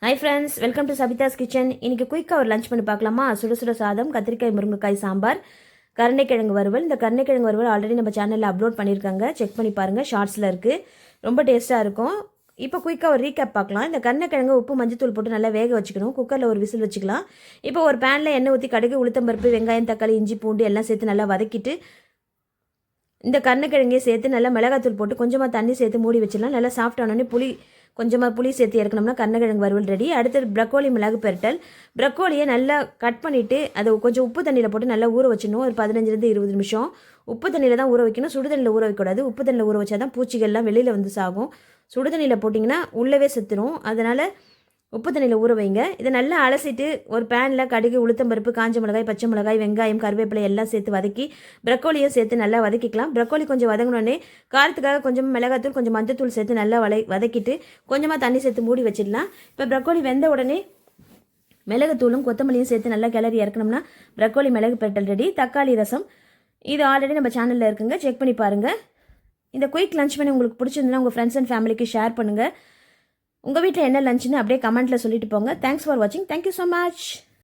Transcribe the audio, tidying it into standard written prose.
Hi friends, welcome to Sabitha's kitchen. இன்றைக்கி குயிக்காக ஒரு லஞ்ச் பண்ணி பார்க்கலாமா? சுட சுட சாதம், கத்திரிக்காய் முருங்கைக்காய் சாம்பார், கருணைக்கிழங்கு வறுவல். இந்த கருணைக்கிழங்கு வறுவல் ஆல்ரெடி நம்ம சேனலில் அப்லோட் பண்ணியிருக்காங்க, செக் பண்ணி பாருங்கள். ஷார்ட்ஸில் இருக்குது, ரொம்ப டேஸ்ட்டாக இருக்கும். இப்போ குயிக்காக ஒரு ரீகேப் பார்க்கலாம். இந்த கருணைக்கிழங்கு உப்பு மஞ்சத்தூள் போட்டு நல்லா வேக வச்சுக்கணும். குக்கரில் ஒரு விசில் வச்சுக்கலாம். இப்போ ஒரு பேனில் எண்ணெய் ஊற்றி கடுகு, உளுத்தம்பருப்பு, வெங்காயம், தக்காளி, இஞ்சி, பூண்டு எல்லாம் சேர்த்து நல்லா வதக்கிட்டு இந்த கருணைக்கிழங்கையை சேர்த்து நல்லா மிளகாத்தூள் போட்டு கொஞ்சமாக தண்ணி சேர்த்து மூடி வச்சிடலாம். நல்லா சாஃப்ட் ஆனோடனே கொஞ்சமாக புளி சேர்த்து இறக்கணும்னா கருணைக்கிழங்கு வறுவல் ரெடி. அடுத்தது ப்ரக்கோலி மிளகு பெரட்டல். ப்ரக்கோலியை நல்லா கட் பண்ணிவிட்டு அதை கொஞ்சம் உப்பு தண்ணியில் போட்டு நல்லா ஊற வச்சிடணும். ஒரு 15-20 நிமிஷம் உப்பு தண்ணியில் தான் ஊற வைக்கணும். சுடுதண்ணியில் ஊற வைக்கக்கூடாது. உப்பு தண்ணியில் ஊற வச்சா தான் பூச்சிகள்லாம் வெளியில் வந்து சாகும். சுடுதண்ணியில் போட்டிங்கன்னா உள்ளவே செத்துரும். அதனால் உப்பு தண்ணியில் ஊற வைங்க. இதை நல்லா அலசிட்டு ஒரு பேனில் கடுகு, உளுத்தம்பருப்பு, காஞ்ச மிளகாய், பச்சை மிளகாய், வெங்காயம், கருவேப்பிலை எல்லாம் சேர்த்து வதக்கி ப்ரக்கோலியும் சேர்த்து நல்லா வதக்கிக்கலாம். ப்ரக்கோலி கொஞ்சம் வதங்கினோடனே காரத்துக்காக கொஞ்சம் மிளகாத்தூள், கொஞ்சம் மஞ்சத்தூள் சேர்த்து நல்லா வதக்கிட்டு கொஞ்சமாக தண்ணி சேர்த்து மூடி வச்சிடலாம். இப்போ ப்ரக்கோலி வெந்த உடனே மிளகுத்தூளும் கொத்தமல்லியும் சேர்த்து நல்லா கிளறி இறக்கணும்னா ப்ரக்கோலி மிளகு பெரட்டல் ரெடி. தக்காளி ரசம் இது ஆல்ரெடி நம்ம சேனலில் இருக்குங்க, செக் பண்ணி பாருங்கள். இந்த குயிக் லஞ்ச் பண்ணி உங்களுக்கு பிடிச்சிருந்துன்னா உங்கள் ஃப்ரெண்ட்ஸ் அண்ட் ஃபேமிலிக்கு ஷேர் பண்ணுங்கள். உங்கள் வீட்டில் என்ன லஞ்சுன்னு அப்படியே கமெண்ட்டில் சொல்லிட்டு போங்க. தேங்க்ஸ் ஃபார் வாட்சிங். Thank you so much.